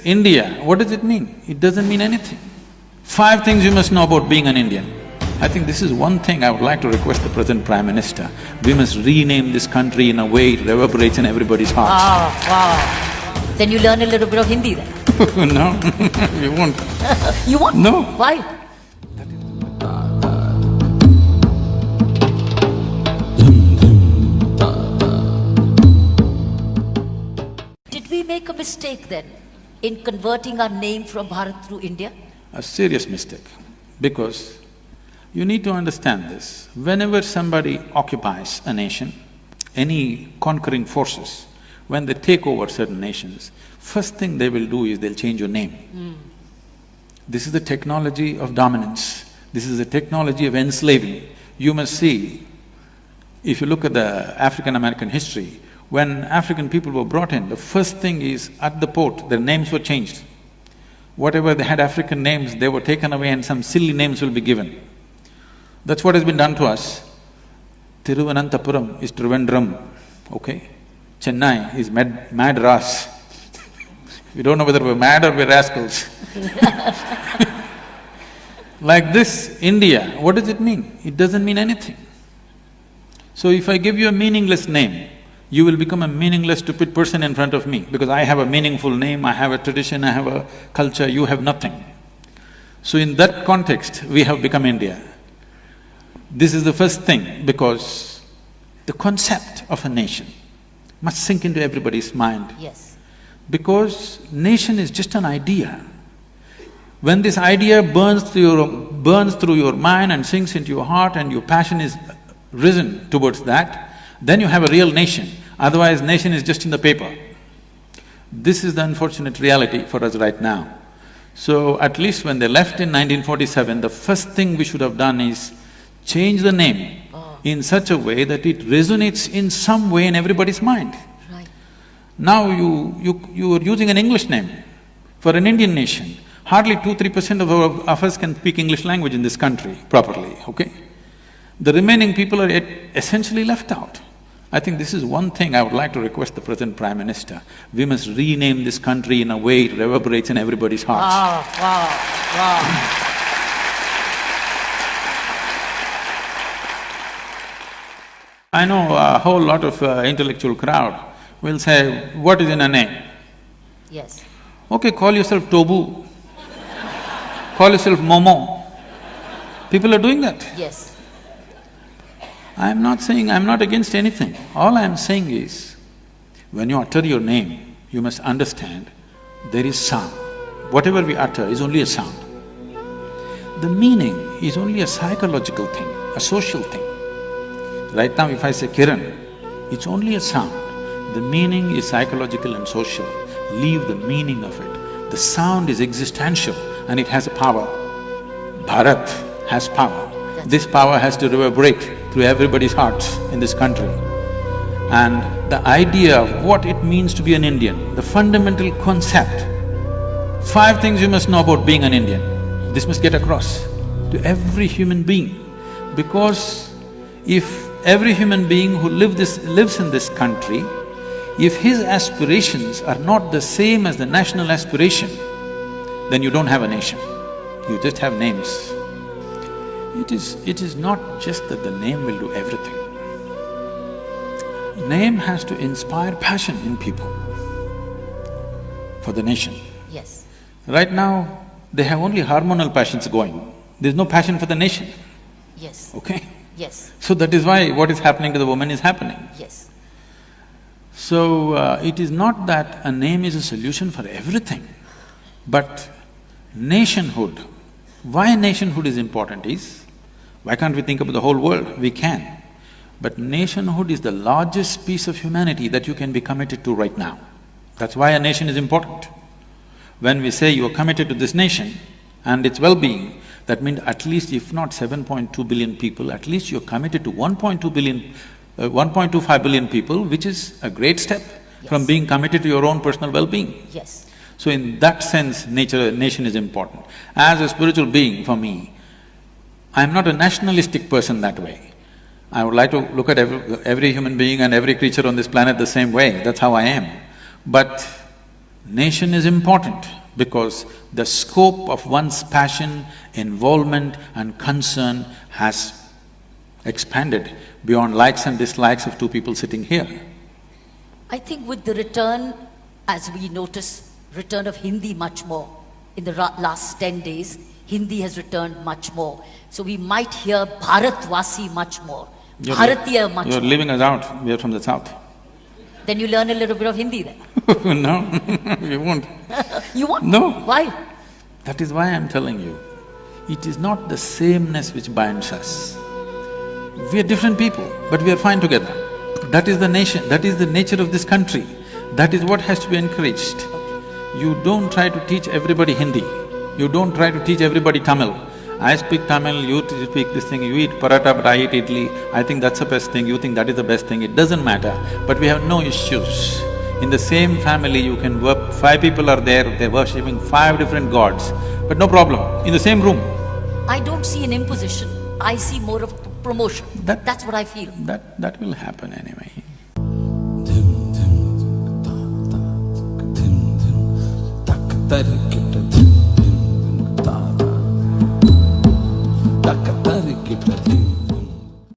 India, what does it mean? It doesn't mean anything. 5 things you must know about being an Indian. I think this is one thing I would like to request the present Prime Minister. We must rename this country in a way it reverberates in everybody's hearts. Wow. Then you learn a little bit of Hindi then? No, we won't. You won't? No. Why? Did we make a mistake then in converting our name from Bharat to India? A serious mistake, because you need to understand this. Whenever somebody occupies a nation, any conquering forces, when they take over certain nations, first thing they will do is they'll change your name. This is the technology of dominance. This is the technology of enslaving. You must see, if you look at the African-American history, when African people were brought in, the first thing is, at the port, their names were changed. Whatever they had African names, they were taken away and some silly names will be given. That's what has been done to us. Thiruvananthapuram is Trivandrum, okay? Chennai is Madras. We don't know whether we're mad or we're rascals. Like this, India, what does it mean? It doesn't mean anything. So if I give you a meaningless name, you will become a meaningless, stupid person in front of me, because I have a meaningful name, I have a tradition, I have a culture, you have nothing. So in that context, we have become India. This is the first thing, because the concept of a nation must sink into everybody's mind. Yes. Because nation is just an idea. When this idea burns through your mind and sinks into your heart and your passion is risen towards that, then you have a real nation. Otherwise, nation is just in the paper. This is the unfortunate reality for us right now. So at least when they left in 1947, the first thing we should have done is change the name in such a way that it resonates in some way in everybody's mind. Right. Now you are using an English name for an Indian nation. Hardly 2–3% of us can speak English language in this country properly, okay? The remaining people are essentially left out. I think this is one thing I would like to request the present Prime Minister. We must rename this country in a way it reverberates in everybody's hearts. Wow. I know a whole lot of intellectual crowd will say, what is in a name? Yes. Okay, call yourself Tobu, call yourself Momo. People are doing that. Yes. I'm not saying… I'm not against anything. All I'm saying is, when you utter your name, you must understand there is sound. Whatever we utter is only a sound. The meaning is only a psychological thing, a social thing. Right now if I say Kiran, it's only a sound. The meaning is psychological and social. Leave the meaning of it. The sound is existential and it has a power. Bharat has power. This power has to reverberate through everybody's hearts in this country. And the idea of what it means to be an Indian, the fundamental concept, 5 things you must know about being an Indian, this must get across to every human being. Because if every human being who lives in this country, if his aspirations are not the same as the national aspiration, then you don't have a nation, you just have names. It is not just that the name will do everything. Name has to inspire passion in people for the nation. Yes. Right now, they have only hormonal passions going. There's no passion for the nation. Yes. Okay? Yes. So that is why what is happening to the woman is happening. Yes. So, it is not that a name is a solution for everything, but nationhood. Why nationhood is important is, why can't we think about the whole world? We can. But nationhood is the largest piece of humanity that you can be committed to right now. That's why a nation is important. When we say you are committed to this nation and its well-being, that means at least if not 7.2 billion people, at least you're committed to 1.25 billion people, which is a great step from being committed to your own personal well-being. Yes. So in that sense, nation is important. As a spiritual being, for me, I'm not a nationalistic person that way. I would like to look at every human being and every creature on this planet the same way, that's how I am. But nation is important. because the scope of one's passion, involvement and concern has expanded beyond likes and dislikes of two people sitting here. I think with the return, as we notice, return of Hindi much more. In the last 10 days, Hindi has returned much more. So we might hear Bharatvasi much more, Bharatiya much You're more. leaving us out, we are from the south. Then you learn a little bit of Hindi then. No, you won't. You won't? No. Why? That is why I'm telling you, it is not the sameness which binds us. We are different people, but we are fine together. That is the nation, that is the nature of this country. That is what has to be encouraged. You don't try to teach everybody Hindi. You don't try to teach everybody Tamil. I speak Tamil, you speak this thing, you eat paratha but I eat idli. I think that's the best thing, you think that is the best thing. It doesn't matter, but we have no issues. In the same family, you can work… 5 people are there, they're worshipping 5 different gods, but no problem, in the same room. I don't see an imposition. I see more of promotion. That- That's what I feel. That will happen anyway. dim dim tak tak dim dim tak tarikita dim